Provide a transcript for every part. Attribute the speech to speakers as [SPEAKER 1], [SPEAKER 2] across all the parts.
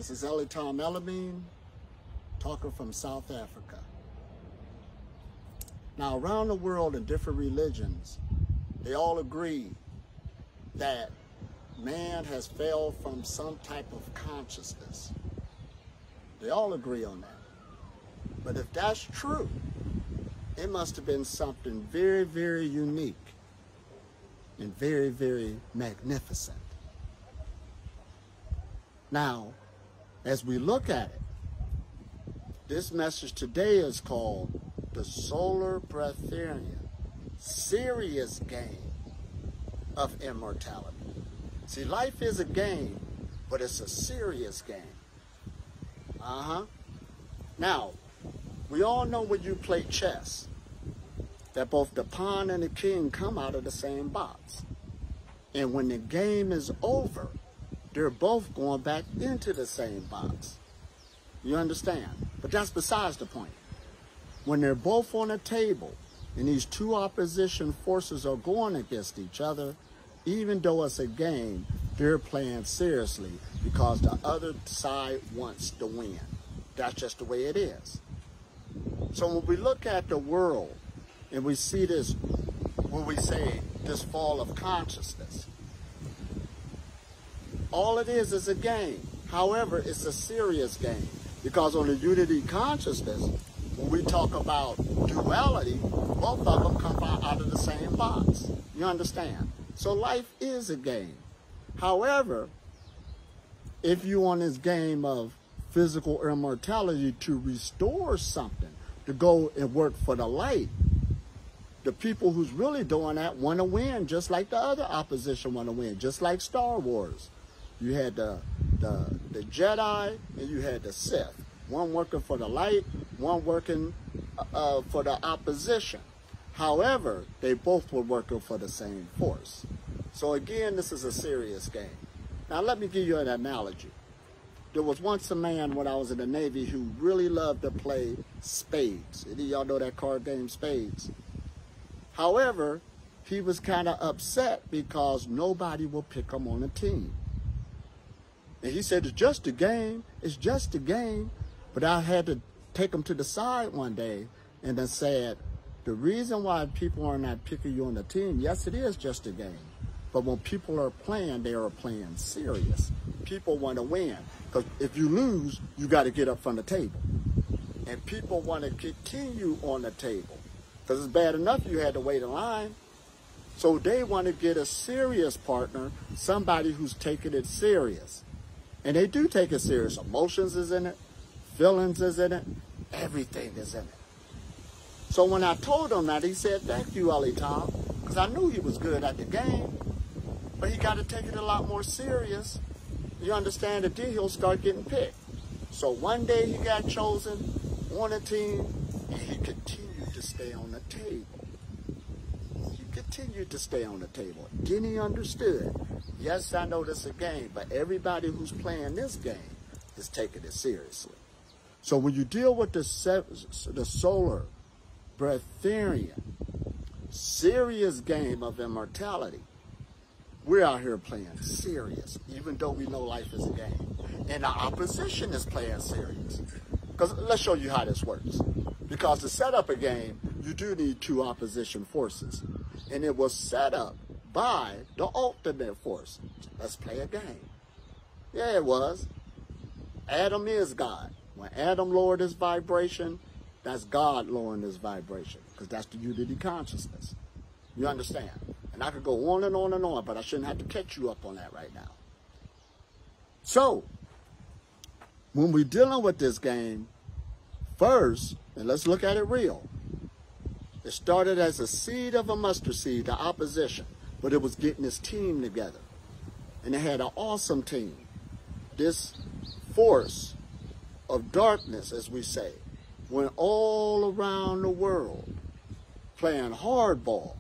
[SPEAKER 1] This is Elitom Elamin, talker from South Africa. Now, around the world in different religions, they all agree that man has failed from some type of consciousness. They all agree on that. But if that's true, it must have been something very, very unique and very, very magnificent. Now, as we look at it, this message today is called the Solar Breatharian serious game of immortality. See, life is a game, but it's a serious game. Now, we all know when you play chess, that both the pawn and the king come out of the same box. And when the game is over, they're both going back into the same box. You understand? But that's besides the point. When they're both on a table and these two opposition forces are going against each other, even though it's a game, they're playing seriously because the other side wants to win. That's just the way it is. So when we look at the world and we see this, what we say, this fall of consciousness, all it is a game. However, it's a serious game because on the unity consciousness, when we talk about duality, both of them come out of the same box. You understand? So life is a game. However, if you on this game of physical immortality to restore something, to go and work for the light, the people who's really doing that want to win, just like the other opposition want to win, just like Star Wars. You had the Jedi and you had the Sith. One working for the light, one working for the opposition. However, they both were working for the same force. So again, this is a serious game. Now let me give you an analogy. There was once a man when I was in the Navy who really loved to play spades. Any of y'all know that card game, Spades? However, he was kind of upset because nobody will pick him on a team. And he said, it's just a game, it's just a game. But I had to take him to the side one day and then said, the reason why people are not picking you on the team, yes, it is just a game. But when people are playing, they are playing serious. People want to win. Because if you lose, you got to get up from the table. And people want to continue on the table. Because it's bad enough you had to wait in line. So they want to get a serious partner, somebody who's taking it serious. And they do take it serious. Emotions is in it. Feelings is in it. Everything is in it. So when I told him that, he said, thank you, Elitom, because I knew he was good at the game, but he got to take it a lot more serious. You understand that then he'll start getting picked. So one day he got chosen on a team, and he continued to stay on the table. He continued to stay on the table. Then he understood, yes, I know this is a game, but everybody who's playing this game is taking it seriously. So when you deal with the solar Breatharian serious game of immortality, we're out here playing serious, even though we know life is a game. And the opposition is playing serious. Because let's show you how this works. Because to set up a game, you do need two opposition forces. And it was set up by the ultimate force. Let's play a game. Yeah, it was. Adam is God. When Adam lowered his vibration, that's God lowering his vibration, because that's the unity consciousness. You understand? And I could go on and on and on, but I shouldn't have to catch you up on that right now. So, when we're dealing with this game, first, and let's look at it real, it started as a seed of a mustard seed, the opposition, but it was getting its team together. And they had an awesome team. This force of darkness, as we say, went all around the world playing hardball.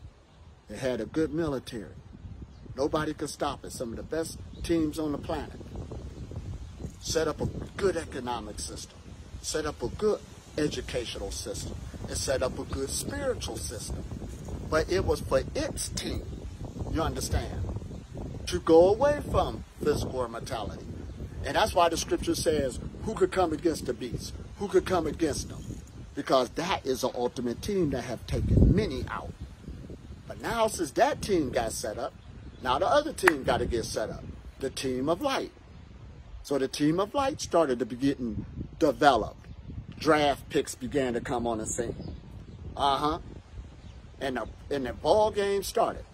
[SPEAKER 1] It had a good military. Nobody could stop it. Some of the best teams on the planet. Set up a good economic system. Set up a good educational system. And set up a good spiritual system. But it was for its team, you understand, to go away from physical immortality And that's why the scripture says, who could come against the beast? Who could come against them? Because that is the ultimate team that have taken many out. But now since that team got set up, now the other team got to get set up. The team of light. So the team of light started to be getting developed. Draft picks began to come on the scene. And the ball game started.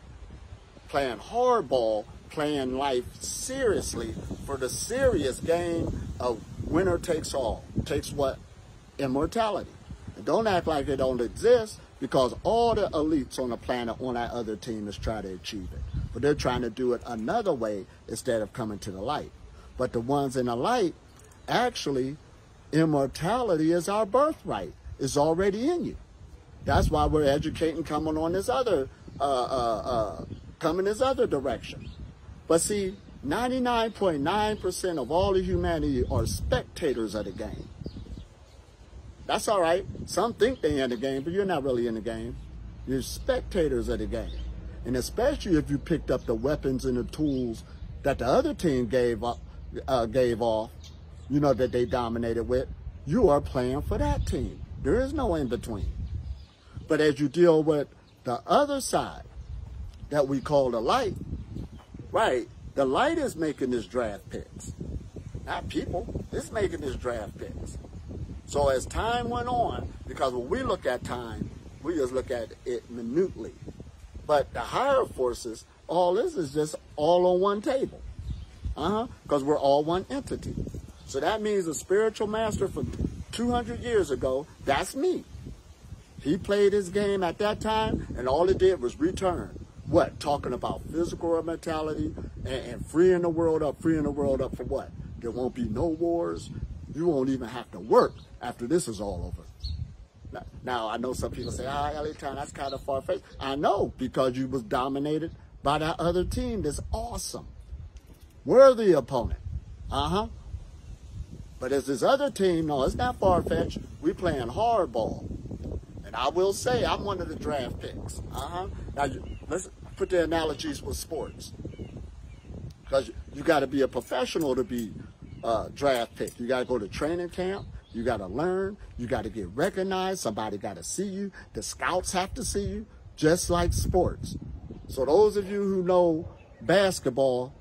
[SPEAKER 1] Playing hardball, playing life seriously for the serious game of winner takes all. Takes what? Immortality. And don't act like it don't exist, because all the elites on the planet on that other team is trying to achieve it. But they're trying to do it another way instead of coming to the light. But the ones in the light, actually, immortality is our birthright. It's already in you. That's why we're educating coming on this other, coming this other direction. But see, 99.9% of all of humanity are spectators of the game. That's all right. Some think they're in the game, but you're not really in the game. You're spectators of the game. And especially if you picked up the weapons and the tools that the other team gave off, you know, that they dominated with, you are playing for that team. There is no in between. But as you deal with the other side that we call the light, right, the light is making this draft picks. Not people, it's making this draft picks. So as time went on, because when we look at time, we just look at it minutely. But the higher forces, all this is just all on one table. Because we're all one entity. So that means a spiritual master from 200 years ago, that's me. He played his game at that time, and all it did was return. What? Talking about physical immortality and freeing the world up for what? There won't be no wars. You won't even have to work after this is all over. Now, I know some people say, Elitom, that's kind of far-fetched. I know, because you was dominated by that other team that's awesome. Worthy opponent. But as this other team, no, it's not far-fetched. We playing hardball. And I will say, I'm one of the draft picks. Now, let's put the analogies with sports. Because you got to be a professional to be draft pick. You got to go to training camp. You got to learn. You got to get recognized. Somebody got to see you. The scouts have to see you, just like sports. So those of you who know basketball,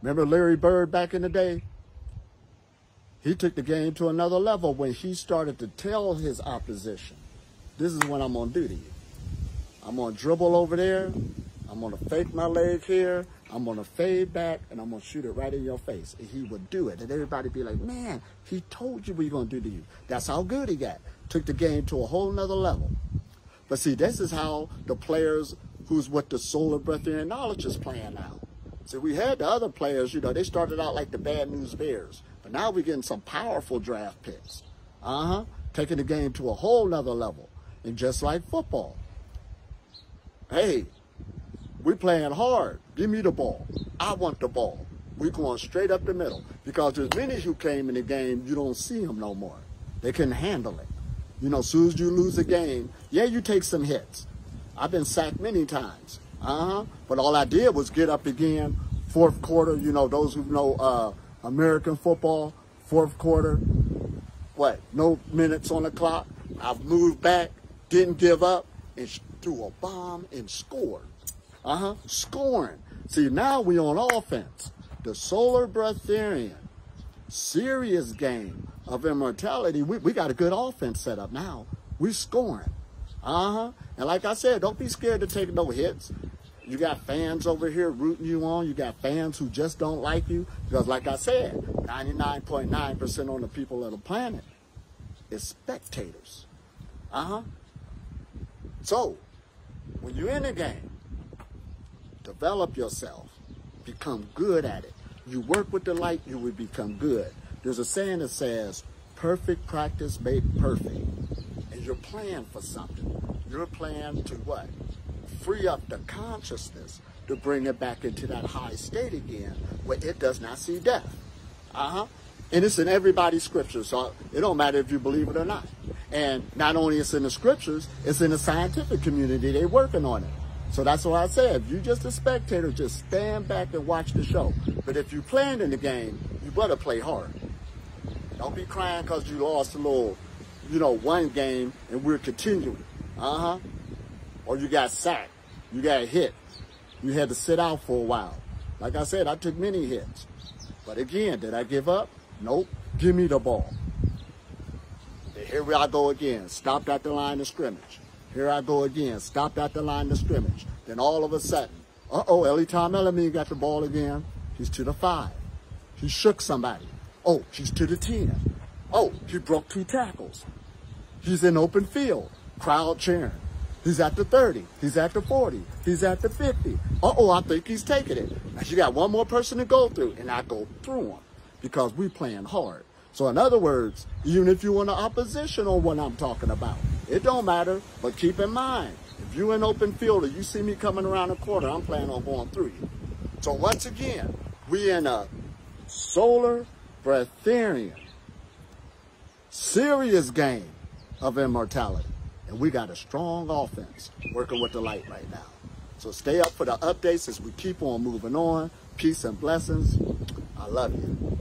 [SPEAKER 1] remember Larry Bird back in the day? He took the game to another level when he started to tell his opposition, this is what I'm going to do to you. I'm going to dribble over there. I'm going to fake my leg here. I'm going to fade back, and I'm going to shoot it right in your face. And he would do it. And everybody be like, man, he told you what he's going to do to you. That's how good he got. Took the game to a whole nother level. But see, this is how the players who's with the solar breatharian knowledge is playing now. See, we had the other players, you know, they started out like the Bad News Bears. But now we're getting some powerful draft picks. Taking the game to a whole nother level. And just like football. Hey, we're playing hard. Give me the ball. I want the ball. We're going straight up the middle. Because there's many who came in the game, you don't see them no more. They couldn't handle it. You know, as soon as you lose a game, yeah, you take some hits. I've been sacked many times. But all I did was get up again, fourth quarter. You know, those who know American football, fourth quarter, what, no minutes on the clock. I've moved back, didn't give up, and threw a bomb and scored. Scoring. See, now we on offense. The solar breatharian, serious game of immortality. We got a good offense set up now. We scoring. And like I said, don't be scared to take no hits. You got fans over here rooting you on. You got fans who just don't like you. Because like I said, 99.9% on the people of the planet is spectators. So, when you're in a game, develop yourself. Become good at it. You work with the light, you will become good. There's a saying that says, perfect practice made perfect. And you're playing for something. You're playing to what? Free up the consciousness to bring it back into that high state again where it does not see death. And it's in everybody's scriptures, so it don't matter if you believe it or not. And not only it's in the scriptures, it's in the scientific community. They're working on it. So that's why I said, if you're just a spectator, just stand back and watch the show. But if you're playing in the game, you better play hard. Don't be crying because you lost a little, you know, one game and we're continuing. Or you got sacked. You got hit. You had to sit out for a while. Like I said, I took many hits. But again, did I give up? Nope. Give me the ball. Here I go again. Stopped at the line of scrimmage. Here I go again. Stopped at the line of scrimmage. Then all of a sudden, Elitom Elamin got the ball again. He's to the 5. He shook somebody. Oh, he's to the 10. Oh, he broke 2 tackles. He's in open field. Crowd cheering. He's at the 30. He's at the 40. He's at the 50. I think he's taking it. Now you got one more person to go through, and I go through him because we playing hard. So in other words, even if you're in the opposition on what I'm talking about, it don't matter. But keep in mind, if you're in open field or you see me coming around the corner, I'm planning on going through you. So once again, we in a solar Breatharian serious game of immortality. And we got a strong offense working with the light right now. So stay up for the updates as we keep on moving on. Peace and blessings. I love you.